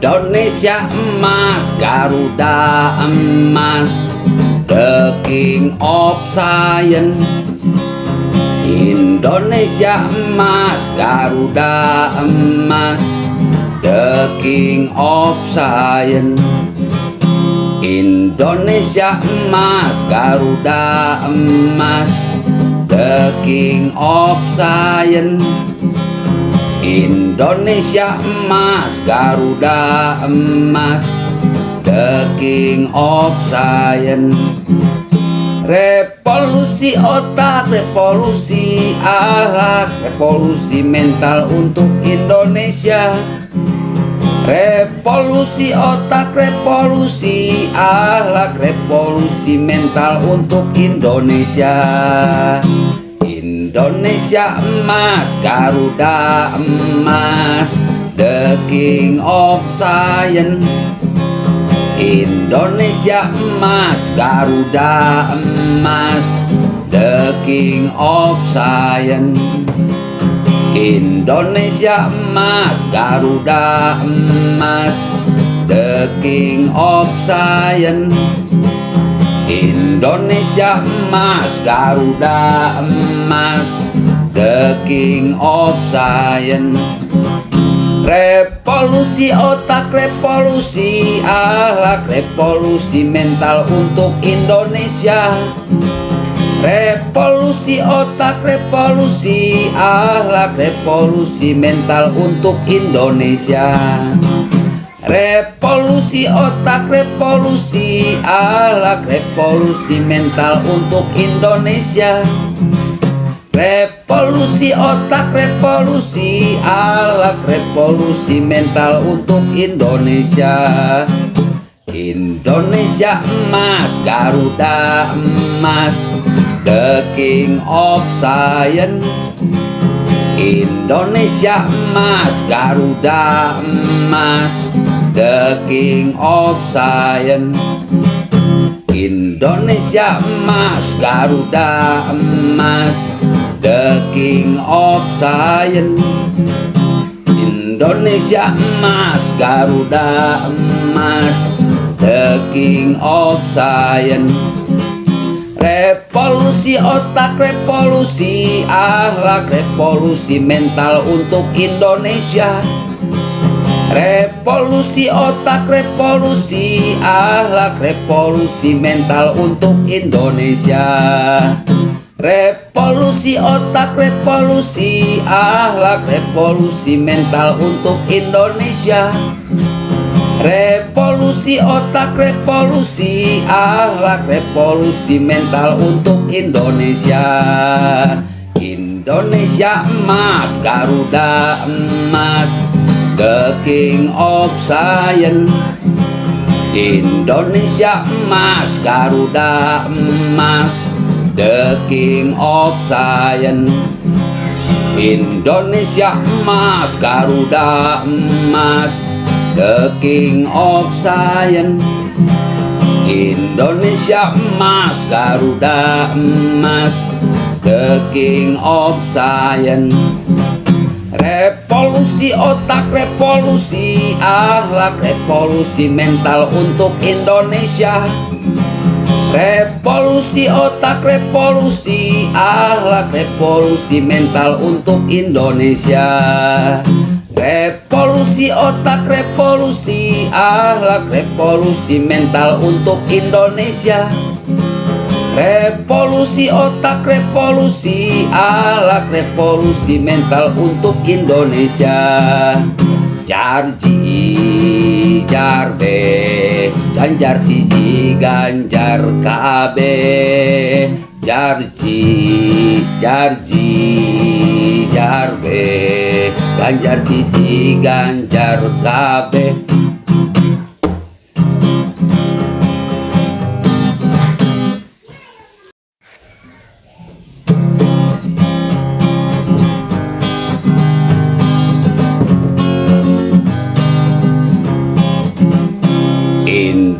Indonesia emas, Garuda emas, the king of science. Indonesia emas, Garuda emas, the king of science. Indonesia emas, Garuda emas, the king of science. Indonesia emas, Garuda emas, the king of science. Revolusi otak, revolusi akhlak, revolusi mental untuk Indonesia. Revolusi otak, revolusi akhlak, revolusi mental untuk Indonesia. Indonesia emas, Garuda emas, the king of science. Indonesia emas, Garuda emas, the king of science. Indonesia emas, Garuda emas, the king of science. Indonesia emas, Garuda emas, the king of science. Revolusi otak, revolusi akhlak, revolusi mental untuk Indonesia. Revolusi otak, revolusi akhlak, revolusi mental untuk Indonesia. Revolusi otak, revolusi akhlak, revolusi mental untuk Indonesia. Revolusi otak, revolusi akhlak, revolusi mental untuk Indonesia. Indonesia emas, Garuda emas, the king of science. Indonesia emas, Garuda emas, the king of science. Indonesia emas, Garuda emas, the king of science. Indonesia emas, Garuda emas, the king of science. Revolusi otak, revolusi akhlak, revolusi mental untuk Indonesia. Revolusi otak, revolusi akhlak, revolusi mental untuk Indonesia. Revolusi otak, revolusi akhlak, revolusi mental untuk Indonesia. Revolusi otak, revolusi akhlak, revolusi mental untuk Indonesia. Indonesia emas, Garuda emas, the king of science. Indonesia emas, Garuda emas, the king of science. Indonesia emas, Garuda emas, the king of science. Indonesia emas, Garuda emas, the king of science. Revolusi otak, revolusi akhlak, revolusi mental untuk Indonesia. Revolusi otak, revolusi akhlak, revolusi mental untuk Indonesia. Revolusi otak, revolusi akhlak, revolusi mental untuk Indonesia. Revolusi otak, revolusi akhlak, revolusi mental untuk Indonesia. Jarji, jarbe, ganjar siji, ganjar kabe. Jarji, jarji, jarbe, ganjar siji, ganjar kabe.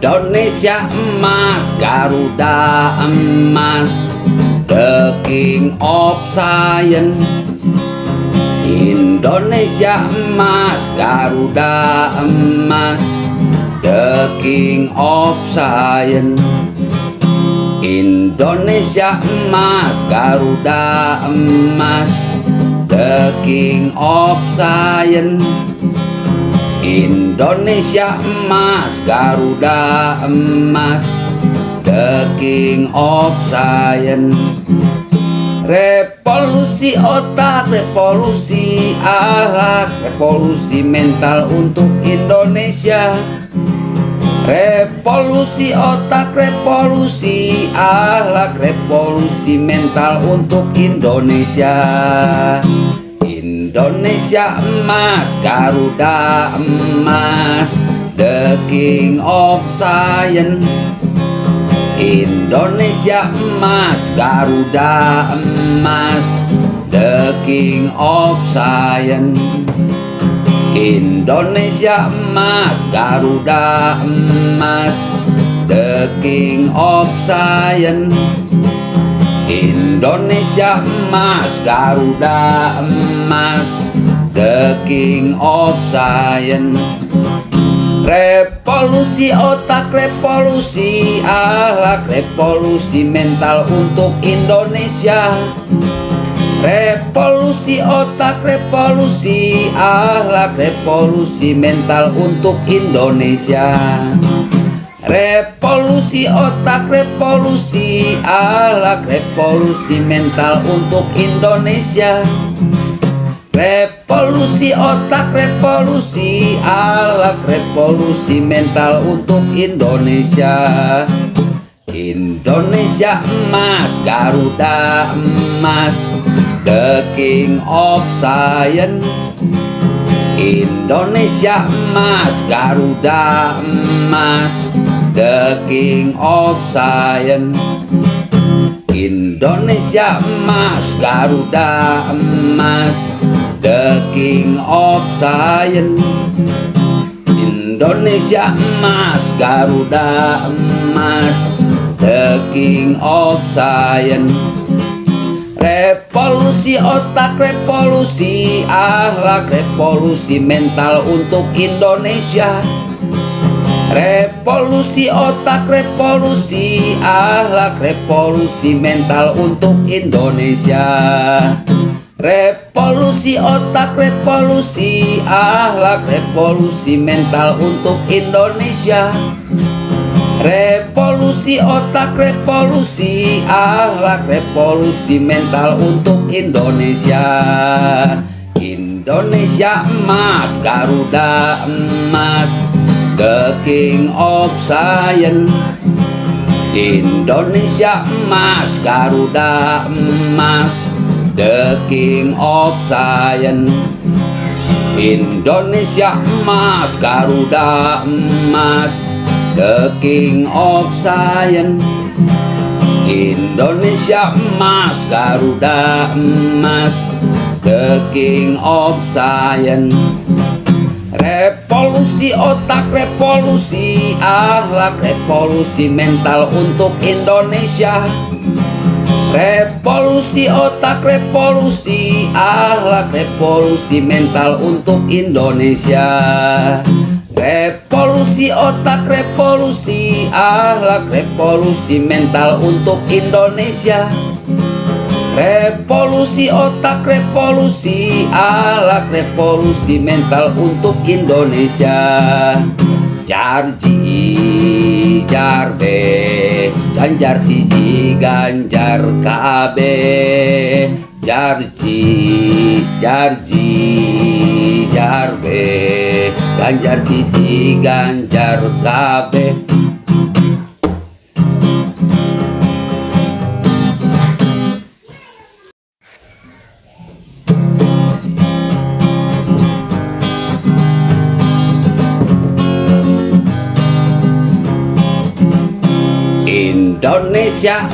Indonesia emas, Garuda emas, the king of science. Indonesia emas, Garuda emas, the king of science. Indonesia emas, Garuda emas, the king of science. Indonesia emas, Garuda emas, the king of science. Revolusi otak, revolusi akhlak, revolusi mental untuk Indonesia. Revolusi otak, revolusi akhlak, revolusi mental untuk Indonesia. Indonesia emas, Garuda emas, the king of science. Indonesia emas, Garuda emas, the king of science. Indonesia emas, Garuda emas, the king of science. Indonesia emas, Garuda emas, the king of science. Revolusi otak, revolusi akhlak, revolusi mental untuk Indonesia. Revolusi otak, revolusi akhlak, revolusi mental untuk Indonesia. Revolusi otak, revolusi akhlak, revolusi mental untuk Indonesia. Revolusi otak, revolusi akhlak, revolusi mental untuk Indonesia. Indonesia emas, Garuda emas, the king of science. Indonesia emas, Garuda emas, the king of science. Indonesia emas, Garuda emas, the king of science. Indonesia emas, Garuda emas, the king of science. Revolusi otak, revolusi akhlak, revolusi mental untuk Indonesia. Revolusi otak, revolusi akhlak, revolusi mental untuk Indonesia. Revolusi otak, revolusi akhlak, revolusi mental untuk Indonesia. Revolusi otak, revolusi akhlak, revolusi mental untuk Indonesia. Indonesia emas, Garuda emas, the king of science. Indonesia emas, Garuda emas, the king of science. Indonesia emas, Garuda emas, the king of science. Indonesia emas, Garuda emas, the king of science. Revolusi otak, revolusi akhlak, revolusi mental untuk Indonesia. Revolusi otak, revolusi akhlak, revolusi mental untuk Indonesia. Revolusi otak, revolusi akhlak, revolusi mental untuk Indonesia. Revolusi otak, revolusi akhlak, revolusi mental untuk Indonesia. Jarji jarbe, Ganjar siji, Ganjar kabeh. Jarji jarbe, Ganjar siji, Ganjar kabeh. Indonesia